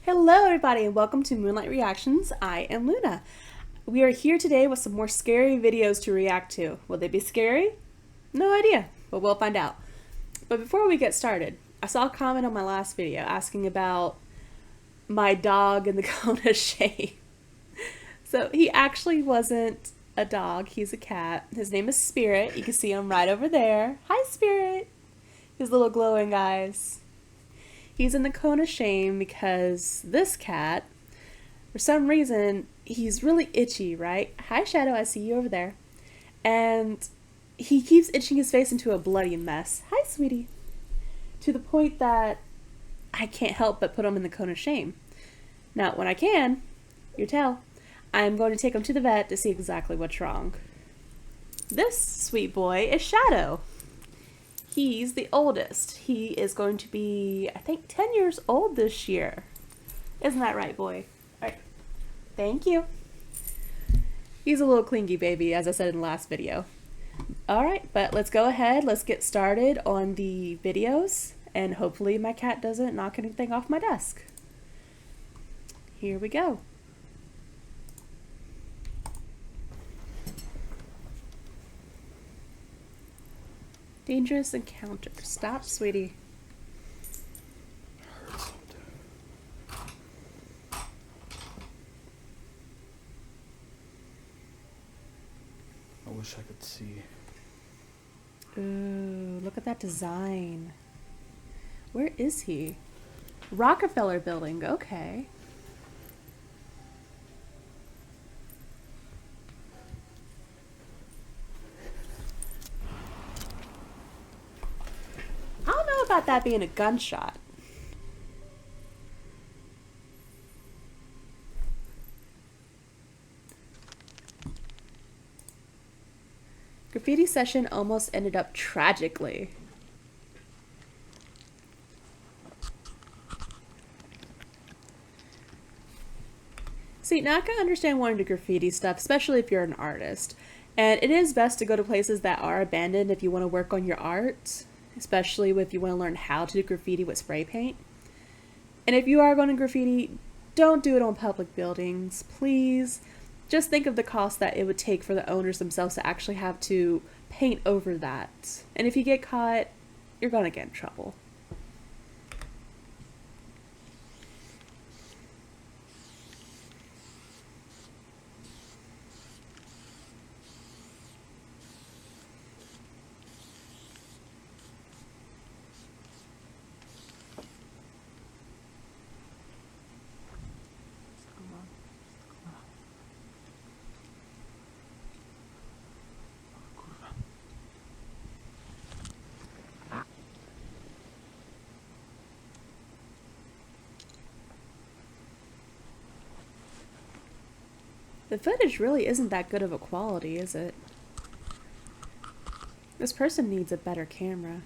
Hello everybody and welcome to Moonlight Reactions. I am Luna. We are here today with some more scary videos to react to. Will they be scary? No idea, but we'll find out. But before we get started, I saw a comment on my last video asking about my dog in the cone of shame. So he actually wasn't a dog, he's a cat. His name is Spirit. You can see him right over there. Hi Spirit! His little glowing eyes. He's in the cone of shame because this cat, for some reason, he's really itchy, right? Hi Shadow, I see you over there. And he keeps itching his face into a bloody mess. Hi sweetie. To the point that I can't help but put him in the cone of shame. Now, when I can, you tell, I'm going to take him to the vet to see exactly what's wrong. This sweet boy is Shadow. He's the oldest. He is going to be, I think, 10 years old this year. Isn't that right, boy? All right. Thank you. He's a little clingy baby, as I said in the last video. All right, but let's go ahead. Let's get started on the videos, and hopefully my cat doesn't knock anything off my desk. Here we go. Dangerous encounter. Stop, sweetie. I wish I could see. Ooh, look at that design. Where is he? Rockefeller Building. Okay. I don't know about that being a gunshot. Graffiti session almost ended up tragically. See, now I can understand wanting to graffiti stuff, especially if you're an artist. And it is best to go to places that are abandoned if you want to work on your art, especially if you want to learn how to do graffiti with spray paint. And if you are going to graffiti, don't do it on public buildings, please. Just think of the cost that it would take for the owners themselves to actually have to paint over that. And if you get caught, you're going to get in trouble. The footage really isn't that good of a quality, is it? This person needs a better camera.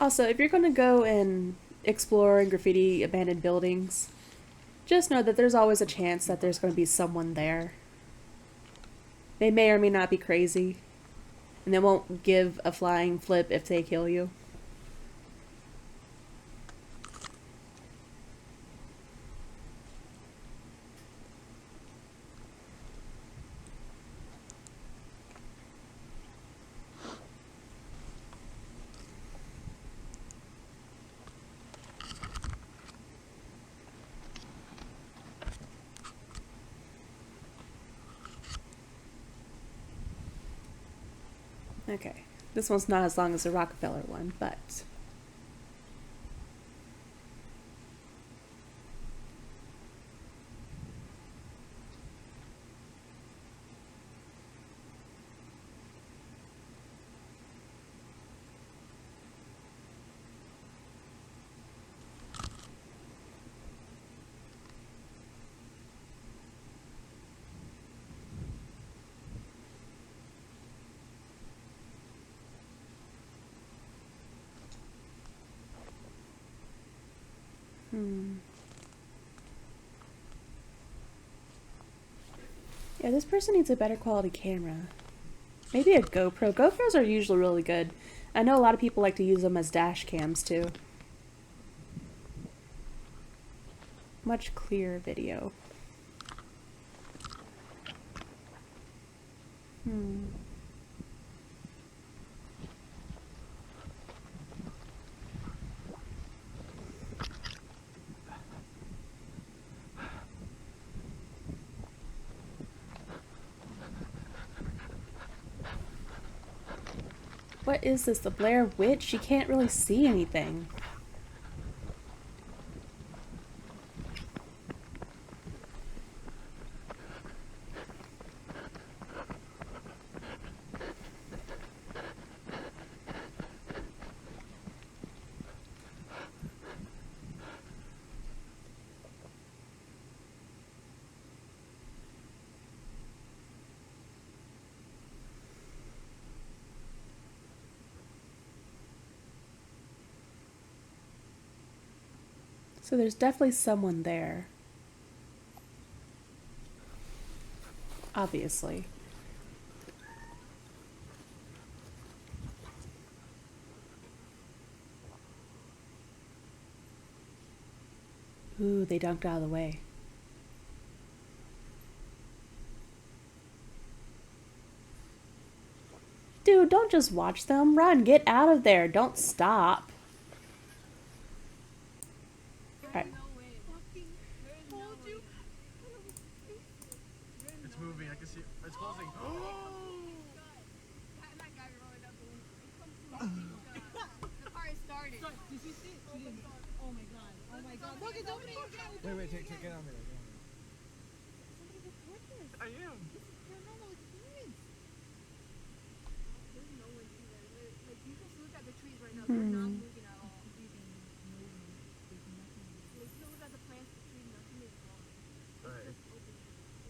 Also, if you're going to go and explore and graffiti abandoned buildings, just know that there's always a chance that there's going to be someone there. They may or may not be crazy, and they won't give a flying flip if they kill you. Okay, this one's not as long as the Rockefeller one, but... Yeah, this person needs a better quality camera. Maybe a GoPro. GoPros are usually really good. I know a lot of people like to use them as dash cams too. Much clearer video. What is this? The Blair Witch? She can't really see anything. So there's definitely someone there. Obviously. Ooh, they dunked out of the way. Dude, don't just watch them. Run, get out of there. Don't stop. Alright. It's moving. I can see. It's closing. The car is started. Did you see it? Oh my god. Oh my god. Look, it's opening. Wait, take it on me. Somebody report this. I am. This is paranormal experience. There's no one either. Like, you just look at the trees right now. They're not moving at all. Like, you look at the plants, the trees, nothing is wrong. Alright.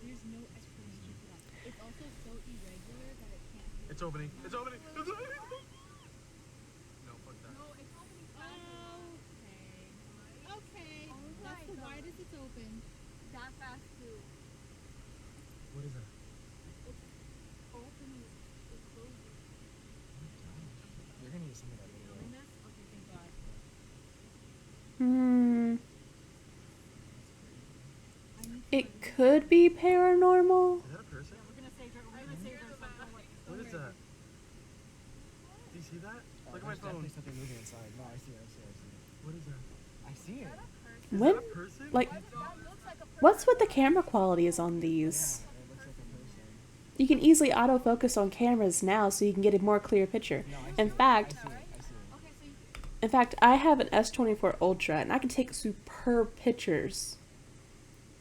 There's no explanation for that. It's also so irregular that it can't be. It's opening. It's opening. It's opening. No, fuck that. No, it's opening fast. Okay. Oh that's the widest it's open. That fast too. What is that? It's opening. It's closing. You're gonna use some of that video. Okay, thank God. It could be paranormal. Is that a person? We're gonna save her. We're gonna save her. What is that? Do you see that? Look at my phone. Definitely something moving inside. No, I see it. What is that? I see it. Is When? that a person? Like, what's with the camera quality is on these? It looks like a person. You can easily autofocus on cameras now so you can get a more clear picture. In fact, I see it. I have an S24 Ultra and I can take superb pictures.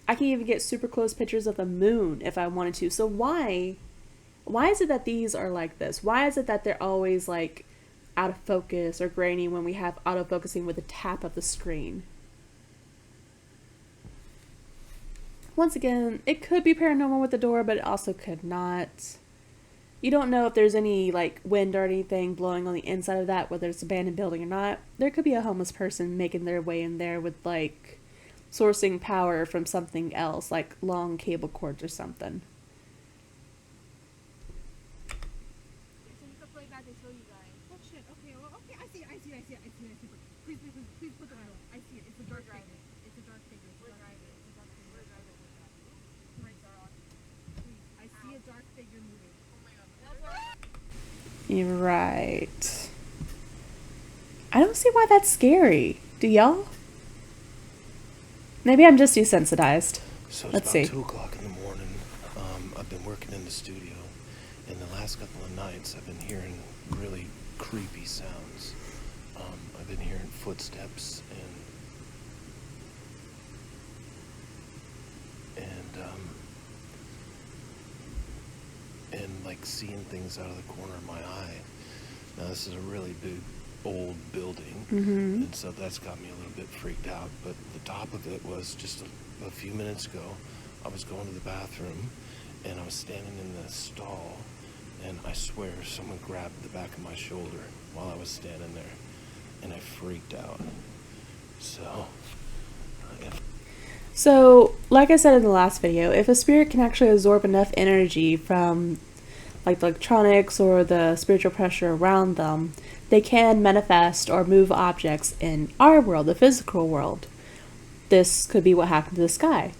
I can even get super close pictures of the moon if I wanted to. So why is it that these are like this? Why is it that they're always like out of focus or grainy when we have autofocusing with a tap of the screen? Once again, it could be paranormal with the door, but it also could not. You don't know if there's any like wind or anything blowing on the inside of that, whether it's an abandoned building or not. There could be a homeless person making their way in there with like sourcing power from something else, like long cable cords or something. So you can play back and show you guys. Oh shit, okay, well, okay, I see it. Please put the video. I see it. It's a dark figure. It's a dark figure. We're driving. We're driving. Lights are on. Please, I see a dark figure moving. Oh my god. That's right. You're right. I don't see why that's scary. Do y'all? Maybe I'm just desensitized. So it's Let's about see. 2 o'clock in the morning. I've been working in the studio, and the last couple of nights I've been hearing really creepy sounds. I've been hearing footsteps and like seeing things out of the corner of my eye. Now this is a really big old building, and so that's got me a little bit freaked out. But the top of it was just a few minutes ago, I was going to the bathroom, and I was standing in the stall, and I swear someone grabbed the back of my shoulder while I was standing there, and I freaked out. So So, like I said in the last video, if a spirit can actually absorb enough energy from like the electronics or the spiritual pressure around them, they can manifest or move objects in our world, the physical world. This could be what happened to the sky.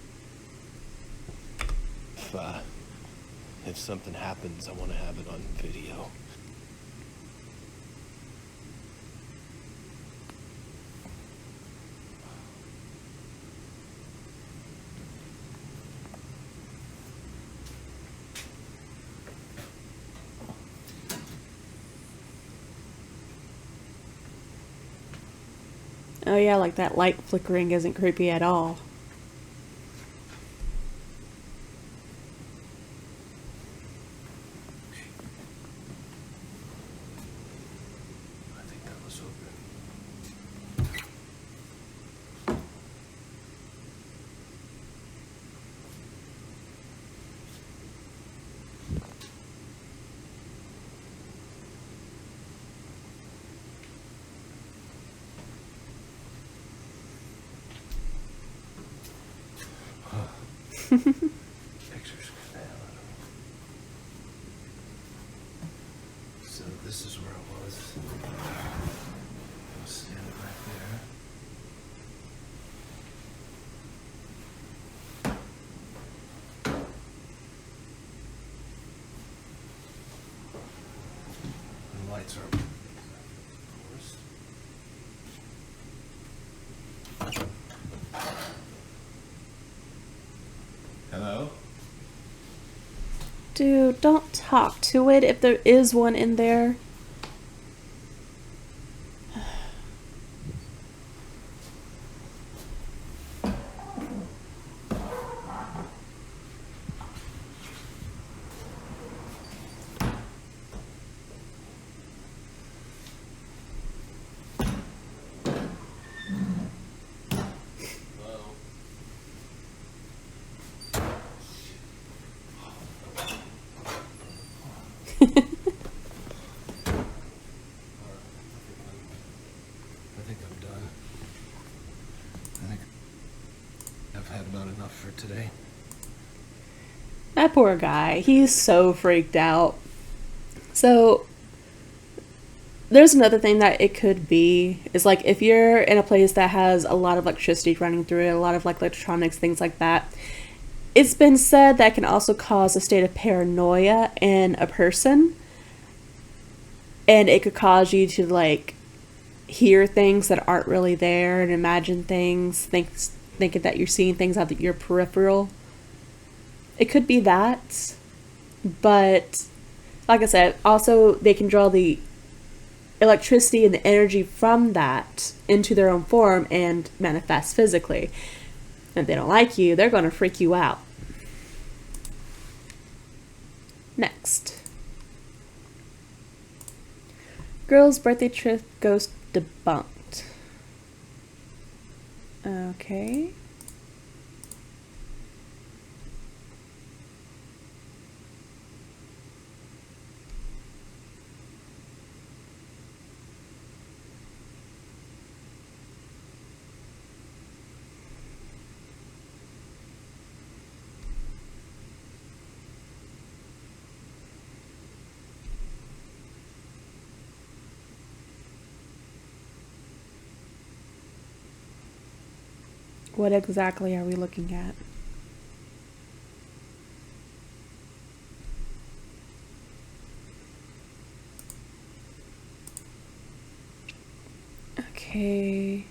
If something happens, I want to have it on video. Oh yeah, like that light flickering isn't creepy at all. I think that was open. Pictures get the hell out of me. So this is where I was. I was standing right there. The lights are, of course. Hello? Dude, don't talk to it if there is one in there. I think I'm done. I think I've had about enough for today. That poor guy, he's so freaked out. So, there's another thing that it could be, is like if you're in a place that has a lot of electricity running through it, a lot of like electronics, things like that, it's been said that can also cause a state of paranoia in a person. And it could cause you to like hear things that aren't really there and imagine things, thinking that you're seeing things out of your peripheral. It could be that, but like I said, also they can draw the electricity and the energy from that into their own form and manifest physically. And if they don't like you, they're going to freak you out. Next. Girl's birthday trip ghost debunked. Okay. What exactly are we looking at? Okay.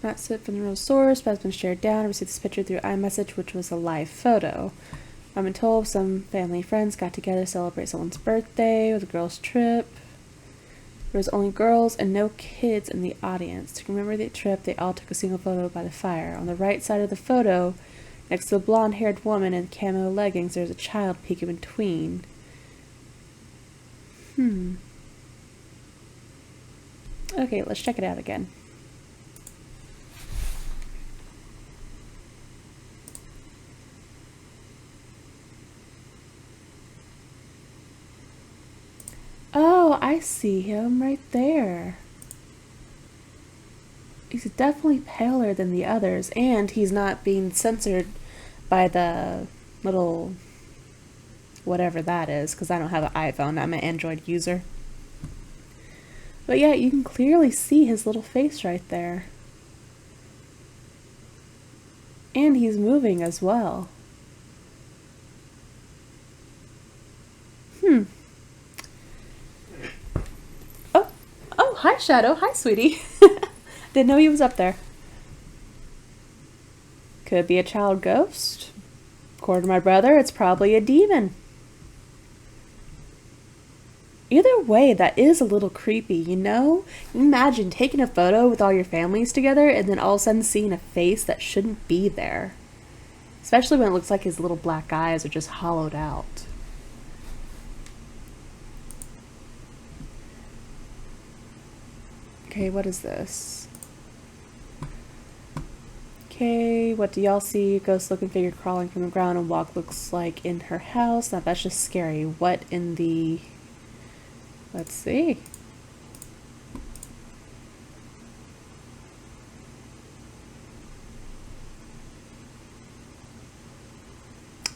Not sent from the real source, but has been shared down. I received this picture through iMessage, which was a live photo. I've been told some family and friends got together to celebrate someone's birthday with a girls' trip. There was only girls and no kids in the audience. To remember the trip, they all took a single photo by the fire. On the right side of the photo, next to a blonde-haired woman in camo leggings, there's a child peeking between. Okay, let's check it out again. Oh, I see him right there. He's definitely paler than the others, and he's not being censored by the little whatever that is, because I don't have an iPhone. I'm an Android user. But yeah, you can clearly see his little face right there. And he's moving as well. Oh, hi Shadow. Hi, sweetie. Didn't know he was up there. Could be a child ghost. According to my brother, it's probably a demon. Either way, that is a little creepy, you know? Imagine taking a photo with all your families together and then all of a sudden seeing a face that shouldn't be there. Especially when it looks like his little black eyes are just hollowed out. Okay, what is this? Okay, what do y'all see? Ghost looking figure crawling from the ground and walk looks like in her house. Now that's just scary. What in the... Let's see.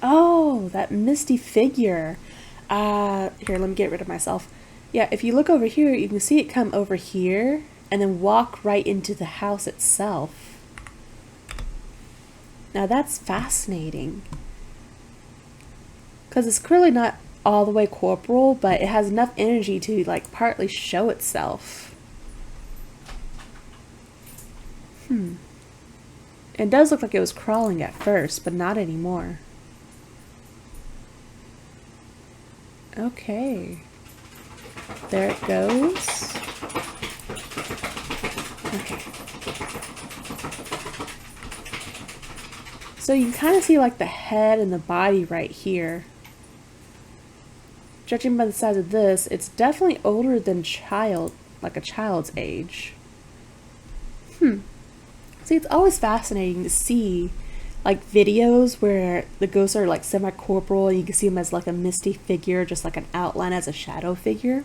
Oh, that misty figure. Here, let me get rid of myself. Yeah, if you look over here, you can see it come over here and then walk right into the house itself. Now that's fascinating. Because it's clearly not all the way corporal, but it has enough energy to like partly show itself. It does look like it was crawling at first, but not anymore. Okay. There it goes. Okay. So you can kind of see like the head and the body right here. Judging by the size of this, it's definitely older than like a child's age. See, it's always fascinating to see like videos where the ghosts are like semi-corporal and you can see them as like a misty figure, just like an outline as a shadow figure.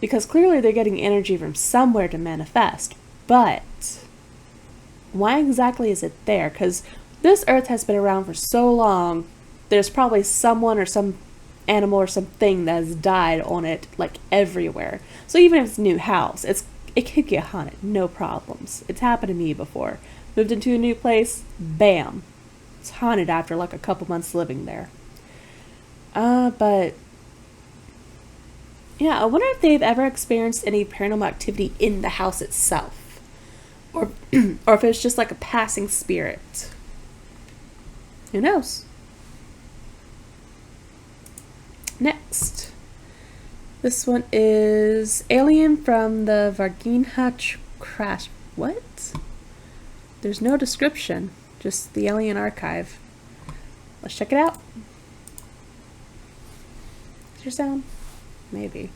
Because clearly they're getting energy from somewhere to manifest, but why exactly is it there? Because this earth has been around for so long, there's probably someone or some animal or something that has died on it like everywhere. So even if it's a new house, it could get haunted, no problems. It's happened to me before. Moved into a new place, bam, it's haunted after like a couple months living there. But yeah, I wonder if they've ever experienced any paranormal activity in the house itself, or if it's just like a passing spirit. Who knows? Next, this one is Alien from the Varginha Crash. What? There's no description, just the Alien Archive. Let's check it out. Is your sound? Maybe.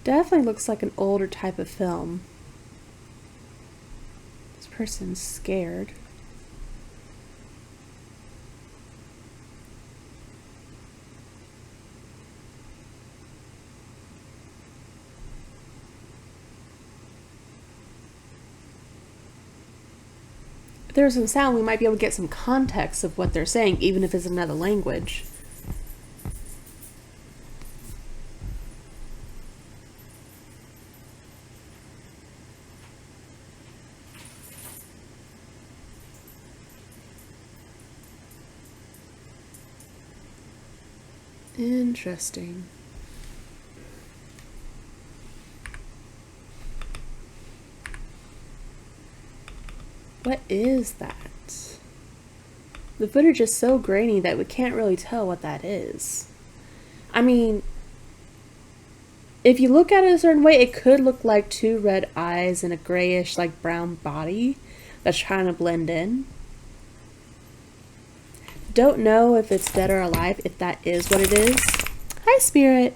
Definitely looks like an older type of film. This person's scared. If there's some sound, we might be able to get some context of what they're saying, even if it's another language. Interesting. What is that? The footage is so grainy that we can't really tell what that is. I mean, if you look at it a certain way, it could look like two red eyes and a grayish, like brown body. that's trying to blend in. Don't know if it's dead or alive, if that is what it is. Hi, Spirit.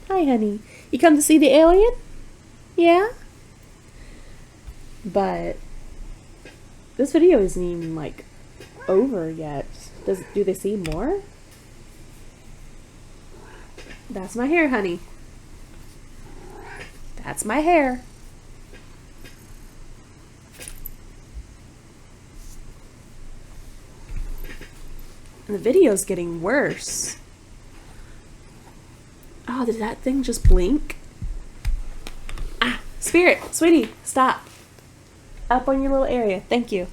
Hi, honey. You come to see the alien? Yeah? But this video isn't even, like, over yet. Do they see more? That's my hair, honey. That's my hair. And the video's getting worse. Oh, did that thing just blink? Ah, Spirit, sweetie, stop. Up on your little area. Thank you.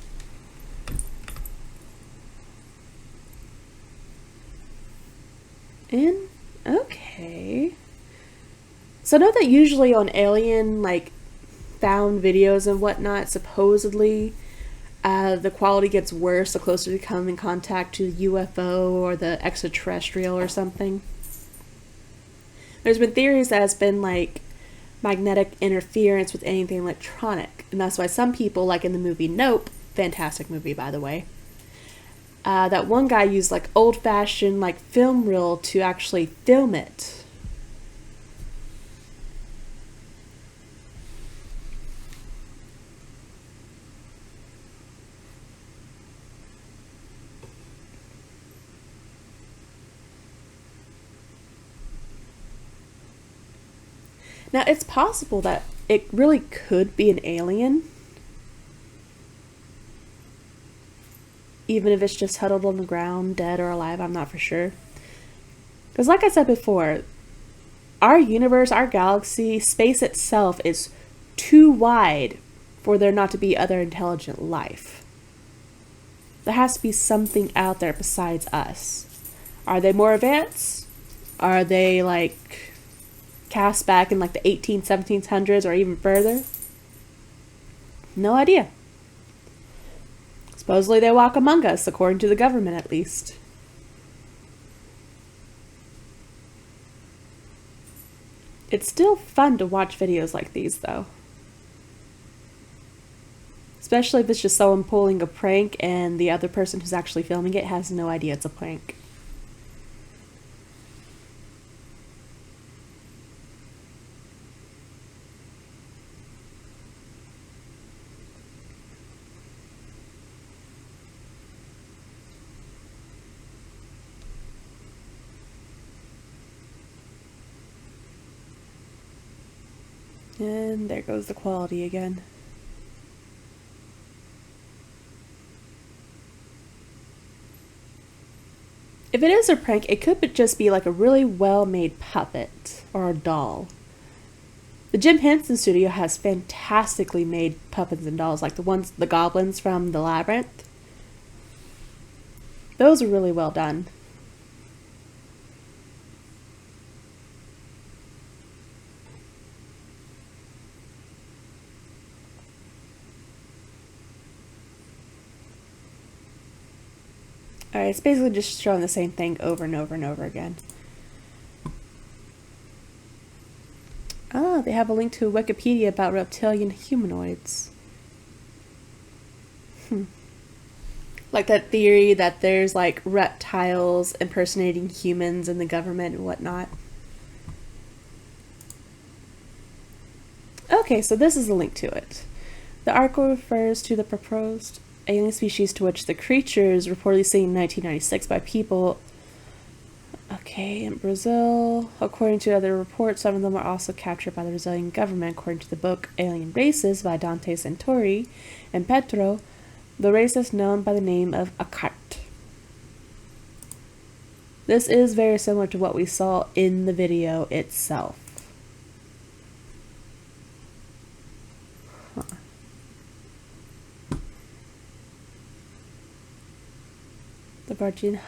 And, okay. So I know that usually on alien, like, found videos and whatnot, supposedly, the quality gets worse the closer you come in contact to the UFO or the extraterrestrial or something. There's been theories that it's been like magnetic interference with anything electronic, and that's why some people, like in the movie Nope, fantastic movie by the way, that one guy used like old-fashioned like film reel to actually film it. Now, it's possible that it really could be an alien. Even if it's just huddled on the ground, dead or alive, I'm not for sure. Because like I said before, our universe, our galaxy, space itself is too wide for there not to be other intelligent life. There has to be something out there besides us. Are they more advanced? Are they like cast back in like the 1800s, 1700s, or even further? No idea. Supposedly they walk among us, according to the government at least. It's still fun to watch videos like these though. Especially if it's just someone pulling a prank and the other person who's actually filming it has no idea it's a prank. And there goes the quality again. If it is a prank, it could just be like a really well-made puppet or a doll. The Jim Henson Studio has fantastically made puppets and dolls, like the goblins from the Labyrinth. Those are really well done. Alright, it's basically just showing the same thing over and over and over again. Oh, they have a link to Wikipedia about reptilian humanoids. Like that theory that there's like reptiles impersonating humans in the government and whatnot. Okay, so this is a link to it. The article refers to the proposed alien species to which the creatures reportedly seen in 1996 by people. Okay, in Brazil. According to other reports, some of them were also captured by the Brazilian government. According to the book Alien Races by Dante Santori and Petro, the race is known by the name of Akart. This is very similar to what we saw in the video itself. The Virgin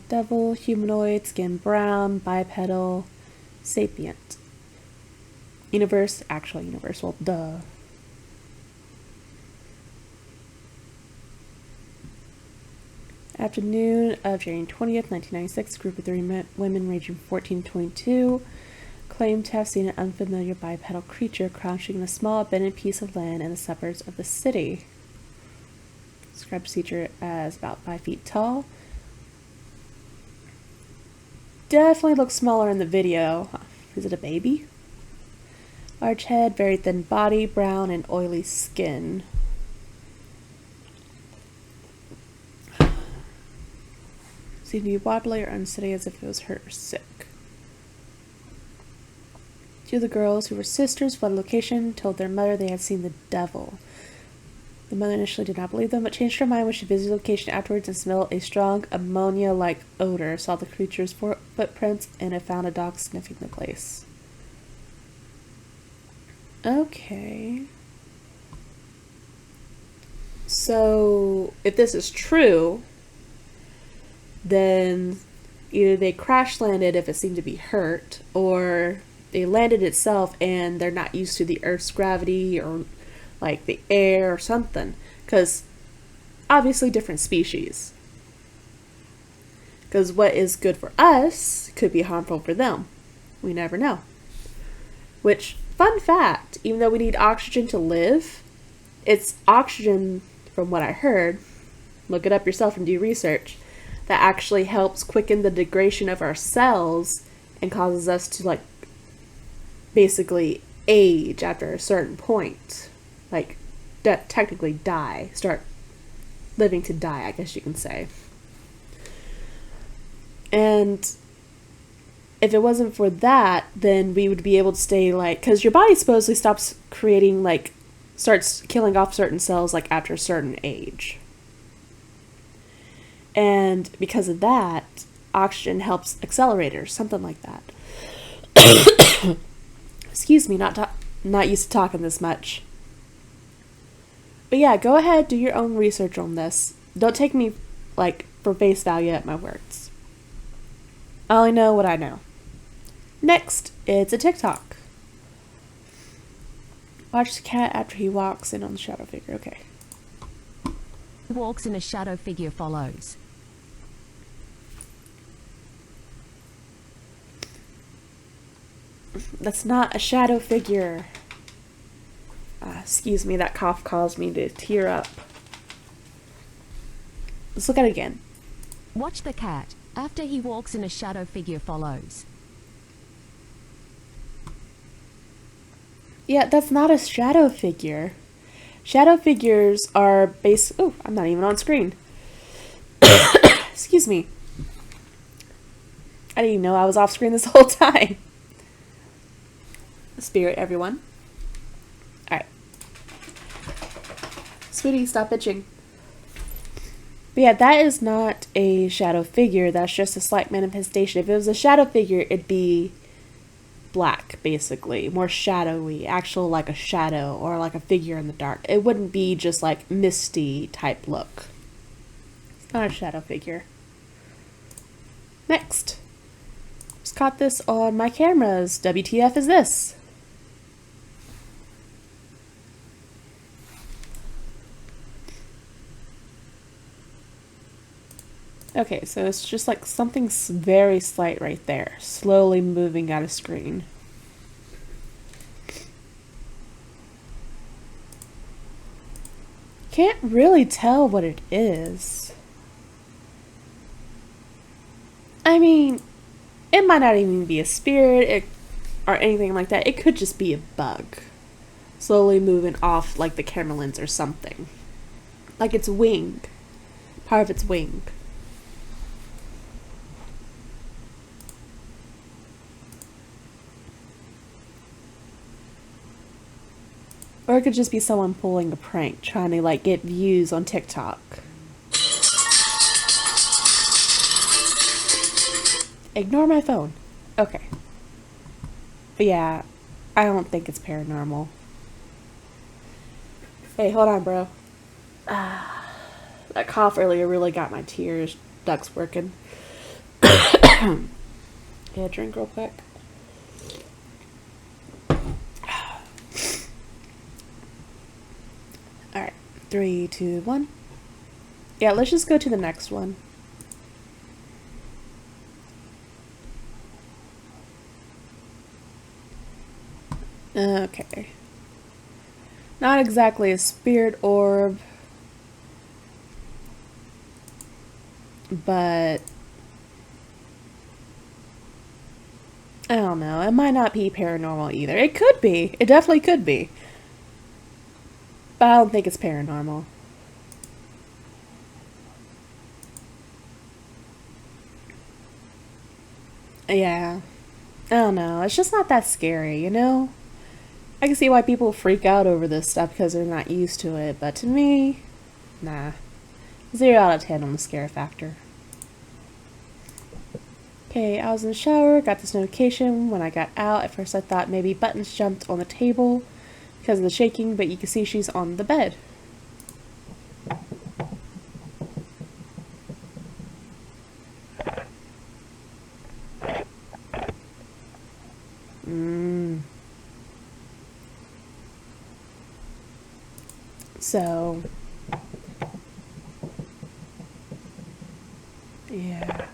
Devil, humanoid, skin brown, bipedal, sapient. Universe, actual universal, duh. Afternoon of January 20th, 1996, a group of 3 women ranging from 14 to 22 claimed to have seen an unfamiliar bipedal creature crouching in a small abandoned piece of land in the suburbs of the city. Describes teacher as about 5 feet tall. Definitely looks smaller in the video. Is it a baby? Large head, very thin body, brown and oily skin. Seemed to be wobbly or unsteady as if it was hurt or sick. 2 of the girls, who were sisters, fled the location, told their mother they had seen the devil. The mother initially did not believe them, but changed her mind when she visited the location afterwards and smelled a strong ammonia-like odor, saw the creature's footprints, and had found a dog sniffing the place. Okay. So, if this is true, then either they crash landed if it seemed to be hurt, or they landed itself and they're not used to the Earth's gravity or like the air or something, because obviously different species, because what is good for us could be harmful for them. We never know. Which, fun fact, even though we need oxygen to live, it's oxygen, from what I heard, look it up yourself and do research, that actually helps quicken the degradation of our cells and causes us to, like, basically age after a certain point. Like, technically die. Start living to die, I guess you can say. And if it wasn't for that, then we would be able to stay, like, because your body supposedly stops creating, like, starts killing off certain cells, like, after a certain age. And because of that, oxygen helps accelerators, something like that. Excuse me, not used to talking this much. But yeah, go ahead, do your own research on this. Don't take me, like, for face value at my words. I only know what I know. Next, it's a TikTok. Watch the cat after he walks in on the shadow figure. Okay. Walks in, a shadow figure follows. That's not a shadow figure. Excuse me, that cough caused me to tear up. Let's look at it again. Watch the cat. After he walks in, a shadow figure follows. Yeah, that's not a shadow figure. Shadow figures are oh, I'm not even on screen. Excuse me. I didn't even know I was off screen this whole time. Spirit, everyone. Alright. Sweetie, stop bitching. But yeah, that is not a shadow figure. That's just a slight manifestation. If it was a shadow figure, it'd be black, basically. More shadowy. Actual, like a shadow or like a figure in the dark. It wouldn't be just like misty type look. It's not a shadow figure. Next. Just caught this on my cameras. WTF is this? Okay, so it's just like something very slight right there, slowly moving out of screen. Can't really tell what it is. I mean, it might not even be a spirit or anything like that. It could just be a bug, slowly moving off like the camera lens or something. Like its wing, part of its wing. Or it could just be someone pulling a prank, trying to like get views on TikTok. Ignore my phone. Okay. But yeah, I don't think it's paranormal. Hey, hold on, bro. That cough earlier really got my tears ducts working. Yeah, drink real quick. Alright, 3, 2, 1. Yeah, let's just go to the next one. Okay. Not exactly a spirit orb. But I don't know. It might not be paranormal either. It could be. It definitely could be. But I don't think it's paranormal. Yeah. I don't know. It's just not that scary, you know? I can see why people freak out over this stuff because they're not used to it. But to me, nah. 0 out of 10 on the scare factor. Okay, I was in the shower, got this notification when I got out. At first I thought maybe buttons jumped on the table because of the shaking, but you can see she's on the bed. So, yeah.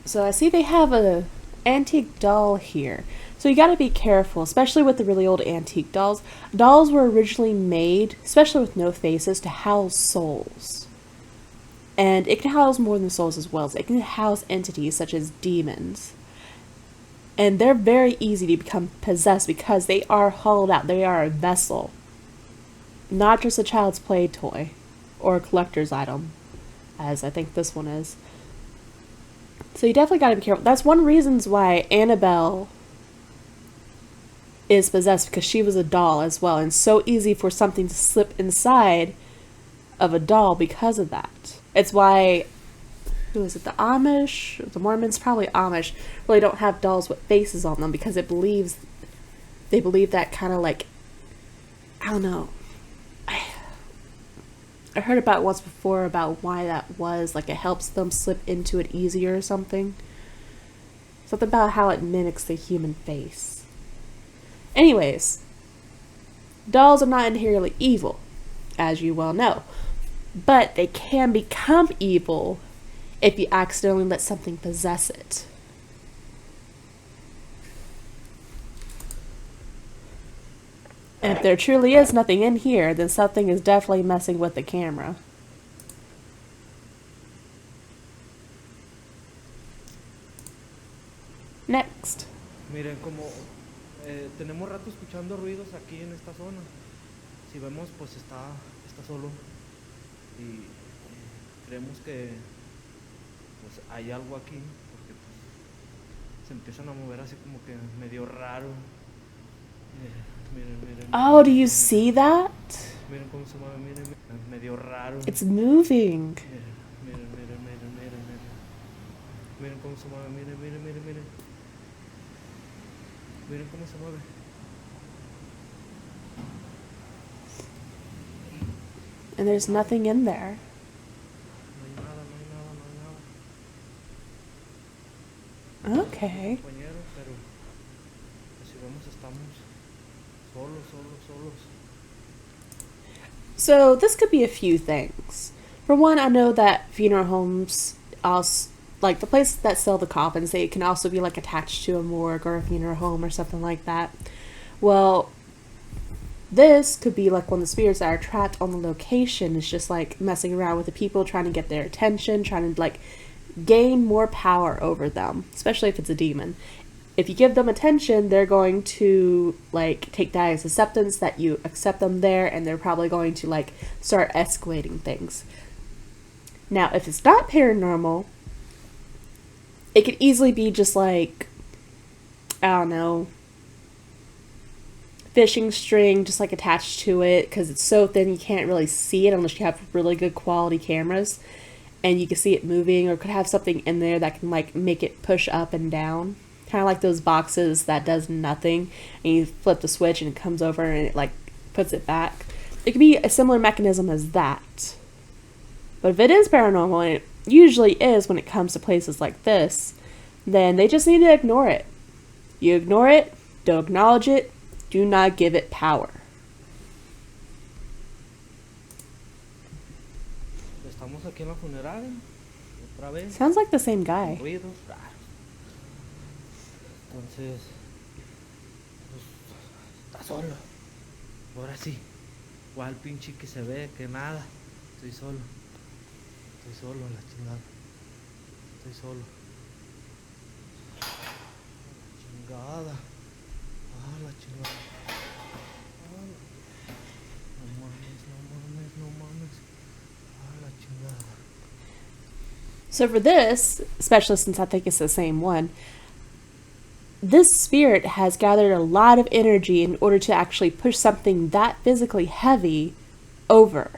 So I see they have a antique doll here. So you gotta be careful, especially with the really old antique dolls. Dolls were originally made, especially with no faces, to house souls. And it can house more than souls as well. So it can house entities such as demons. And they're very easy to become possessed because they are hollowed out. They are a vessel. Not just a child's play toy or a collector's item, as I think this one is. So you definitely gotta be careful. That's one reason why Annabelle is possessed, because she was a doll as well, and so easy for something to slip inside of a doll because of that. It's why, who is it, the Amish, the Mormons, probably Amish, really don't have dolls with faces on them because they believe that kind of like, I don't know. I heard about once before about why that was, like it helps them slip into it easier or something. Something about how it mimics the human face. Anyways, dolls are not inherently evil, as you well know. But they can become evil if you accidentally let something possess it. And if there truly is nothing in here, then something is definitely messing with the camera. Next. Miren, como tenemos rato escuchando ruidos aquí en esta zona. Si vemos, pues está solo. Y creemos que pues hay algo aquí, porque pues, se empiezan a mover así como que medio raro. Miren, Oh, do you see that? miren cómo se mueve, miren, medio raro. It's moving. Miren. Miren cómo se mueve, miren. Miren cómo se mueve. And there's nothing in there. No hay nada. Okay. Compañero, pero pues, si vemos estamos solos. So this could be a few things. For one, I know that funeral homes, also, like the places that sell the coffins, they can also be like attached to a morgue or a funeral home or something like that. Well, this could be like one of the spirits that are trapped on the location. It's just like messing around with the people, trying to get their attention, trying to like gain more power over them, especially if it's a demon. If you give them attention, they're going to like take that as acceptance that you accept them there, and they're probably going to like start escalating things. Now, if it's not paranormal, it could easily be just like, I don't know, fishing string just like attached to it, because it's so thin you can't really see it unless you have really good quality cameras and you can see it moving, or could have something in there that can like make it push up and down, kind of like those boxes that does nothing and you flip the switch and it comes over and it like puts it back. It could be a similar mechanism as that. But if it is paranormal, and it usually is when it comes to places like this, then they just need to ignore it. You ignore it, don't acknowledge it, do not give it power. Estamos aquí en la funeraria, otra vez. Sounds like the same guy. Ruidos raros. Entonces, pues, está solo. Ahora sí. ¿Cuál pinche que se ve? Que nada. Estoy solo. Estoy solo, la chingada. Estoy solo. La chingada. Ah, la chingada. Ah, no mames, no mames, no mames. Ah, la chingada. So for this, especially since I think it's the same one, this spirit has gathered a lot of energy in order to actually push something that physically heavy over,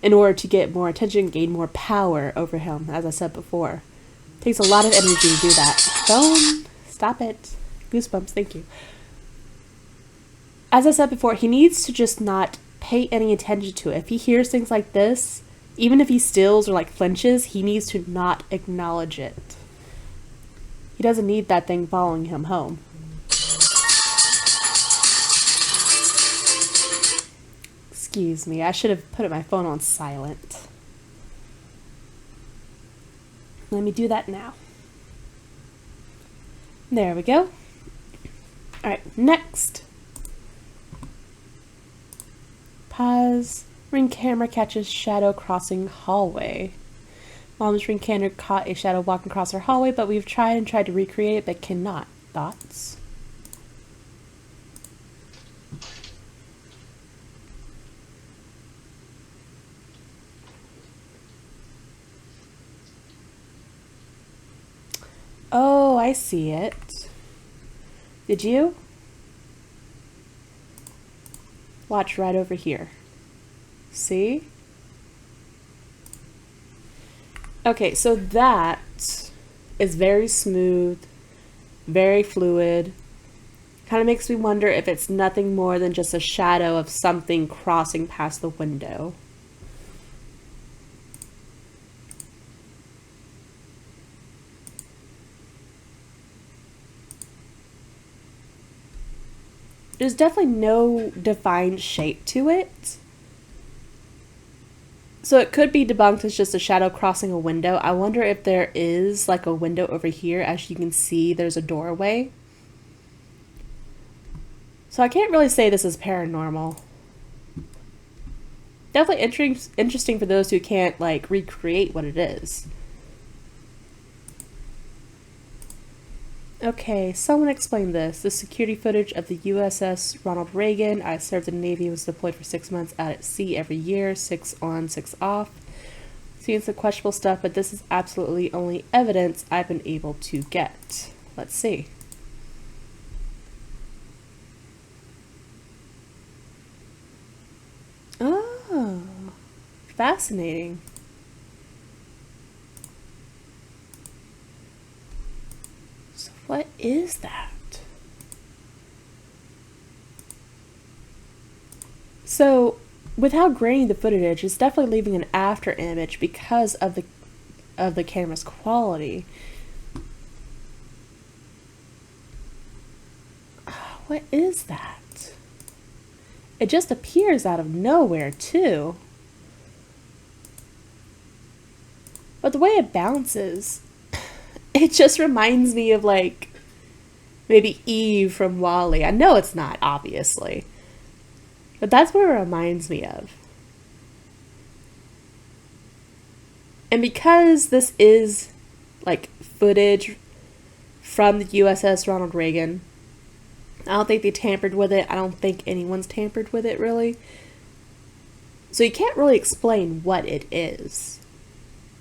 in order to get more attention, gain more power over him, as I said before. It takes a lot of energy to do that. Phone, stop it. Goosebumps, thank you. As I said before, he needs to just not pay any attention to it. If he hears things like this, even if he stills or like flinches, he needs to not acknowledge it. He doesn't need that thing following him home. Excuse me, I should have put my phone on silent. Let me do that now. There we go. Alright, next. Pause. Ring camera catches shadow crossing hallway. Mom's ring camera caught a shadow walking across her hallway, but we've tried to recreate it, but cannot. Thoughts? Oh, I see it. Did you? Watch right over here. See? Okay, so that is very smooth, very fluid. Kind of makes me wonder if it's nothing more than just a shadow of something crossing past the window. There's definitely no defined shape to it. So it could be debunked as just a shadow crossing a window. I wonder if there is like a window over here. As you can see, there's a doorway. So I can't really say this is paranormal. Definitely interesting for those who can't like recreate what it is. Okay, someone explain this. The security footage of the USS Ronald Reagan. I served in the Navy and was deployed for 6 months out at sea every year, 6 on, 6 off. Seeing some questionable stuff, but this is absolutely only evidence I've been able to get. Let's see. Oh, fascinating. What is that? So, with how grainy the footage is, definitely leaving an after image because of the camera's quality. What is that? It just appears out of nowhere, too. But the way it bounces, it just reminds me of, like, maybe Eve from WALL-E. I know it's not, obviously. But that's what it reminds me of. And because this is, like, footage from the USS Ronald Reagan, I don't think they tampered with it. I don't think anyone's tampered with it, really. So you can't really explain what it is.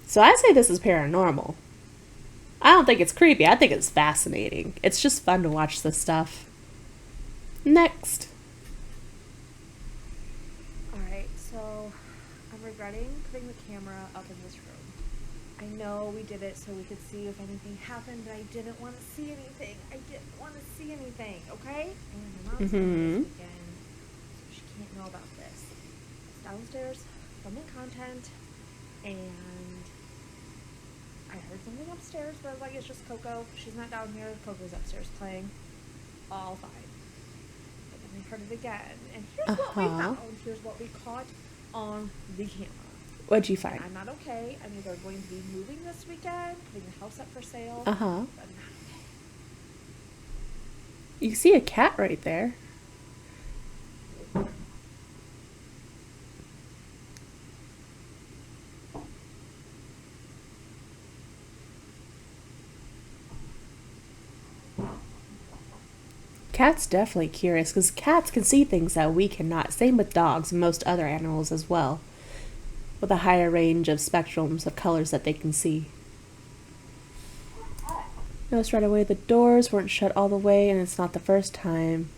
So I say this is paranormal. I don't think it's creepy. I think it's fascinating. It's just fun to watch this stuff. Next. Alright, so I'm regretting putting the camera up in this room. I know we did it so we could see if anything happened, but I didn't want to see anything. Okay? And my mom's coming this weekend, so she can't know about this. It's downstairs, filming content, and I heard something upstairs, but I was like, it's just Coco. She's not down here. Coco's upstairs playing. All fine. But then I heard it again. And here's what we found. Here's what we caught on the camera. What'd you find? I'm not okay. I'm either going to be moving this weekend, putting the house up for sale. Uh-huh. But I'm not okay. You see a cat right there. Cats definitely curious because cats can see things that we cannot. Same with dogs and most other animals as well, with a higher range of spectrums of colors that they can see. Notice right away the doors weren't shut all the way, and it's not the first time,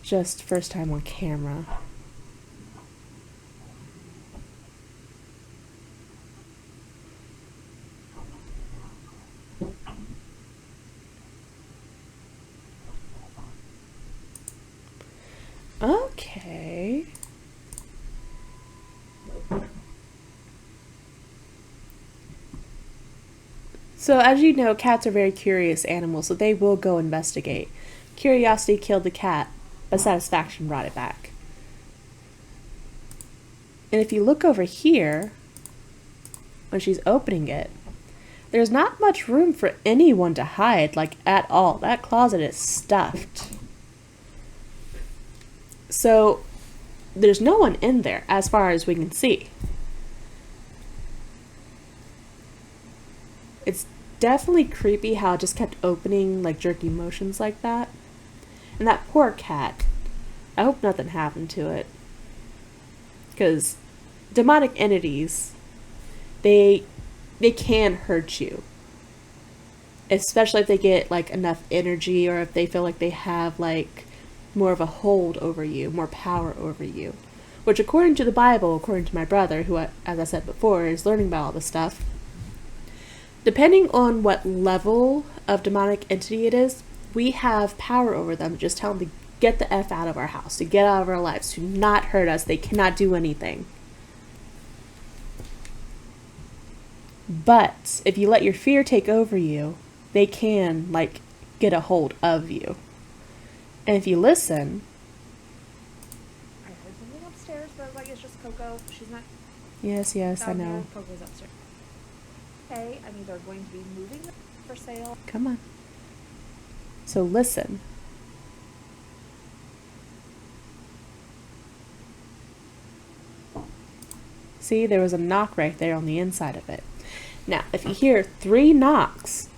just first time on camera. Okay. So as you know, cats are very curious animals, so they will go investigate. Curiosity killed the cat, but satisfaction brought it back. And if you look over here, when she's opening it, there's not much room for anyone to hide, like at all. That closet is stuffed. So there's no one in there as far as we can see. It's definitely creepy how it just kept opening like jerky motions like that. And that poor cat. I hope nothing happened to it. Because demonic entities, they can hurt you. Especially if they get like enough energy, or if they feel like they have like more of a hold over you, more power over you. Which according to the Bible, according to my brother, who, as I said before, is learning about all this stuff, depending on what level of demonic entity it is, we have power over them. Just tell them to get the F out of our house, to get out of our lives, to not hurt us. They cannot do anything. But if you let your fear take over you, they can, like, get a hold of you. And if you listen... I heard something upstairs, but like it's just Coco. She's not Yes, I down know. here. Coco's upstairs. Okay, I mean they're going to be moving for sale. Come on. So listen. See, there was a knock right there on the inside of it. Now, if you hear 3 knocks,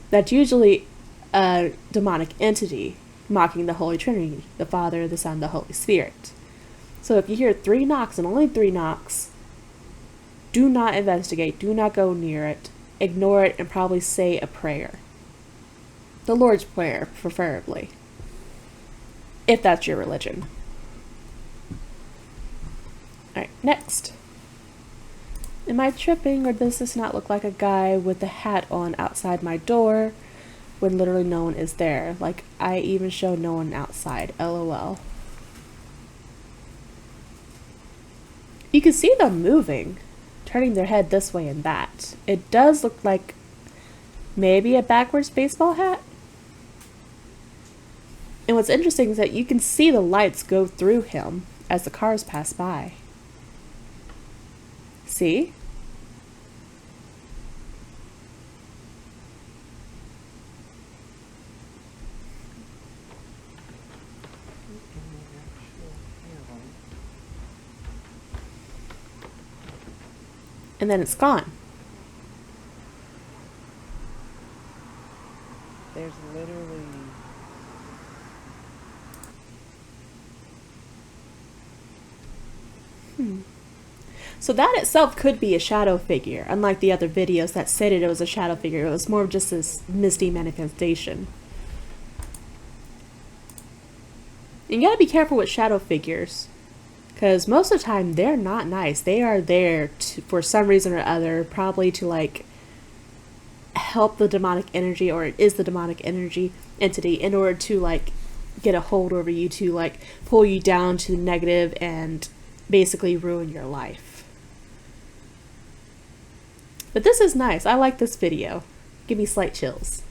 that's usually a demonic entity mocking the Holy Trinity, the Father, the Son, the Holy Spirit. So if you hear 3 knocks and only 3 knocks, do not investigate, do not go near it, ignore it, and probably say a prayer. The Lord's Prayer, preferably. If that's your religion. Alright, next. Am I tripping, or does this not look like a guy with a hat on outside my door when literally no one is there? Like, I even showed no one outside. LOL. You can see them moving, turning their head this way and that. It does look like maybe a backwards baseball hat. And what's interesting is that you can see the lights go through him as the cars pass by. See? And then it's gone. There's literally... So that itself could be a shadow figure, unlike the other videos that stated it was a shadow figure. It was more of just this misty manifestation. You gotta be careful with shadow figures, because most of the time they're not nice. They are there to, for some reason or other, probably to like help the demonic energy, or it is the demonic energy entity, in order to like get a hold over you, to like pull you down to the negative and basically ruin your life. But this is nice. I like this video. Give me slight chills.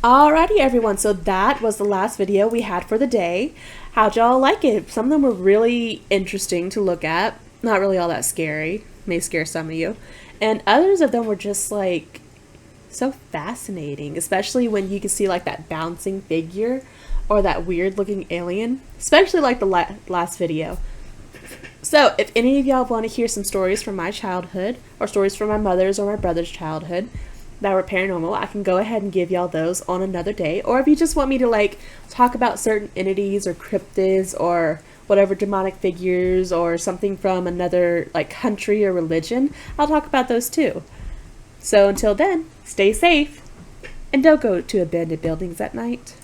Alrighty everyone, so that was the last video we had for the day. How'd y'all like it? Some of them were really interesting to look at. Not really all that scary. May scare some of you. And others of them were just like so fascinating, especially when you can see like that bouncing figure or that weird looking alien, especially like the last video. So if any of y'all want to hear some stories from my childhood, or stories from my mother's or my brother's childhood, that were paranormal, I can go ahead and give y'all those on another day. Or if you just want me to like talk about certain entities or cryptids or whatever demonic figures or something from another like country or religion, I'll talk about those too. So until then, stay safe and don't go to abandoned buildings at night.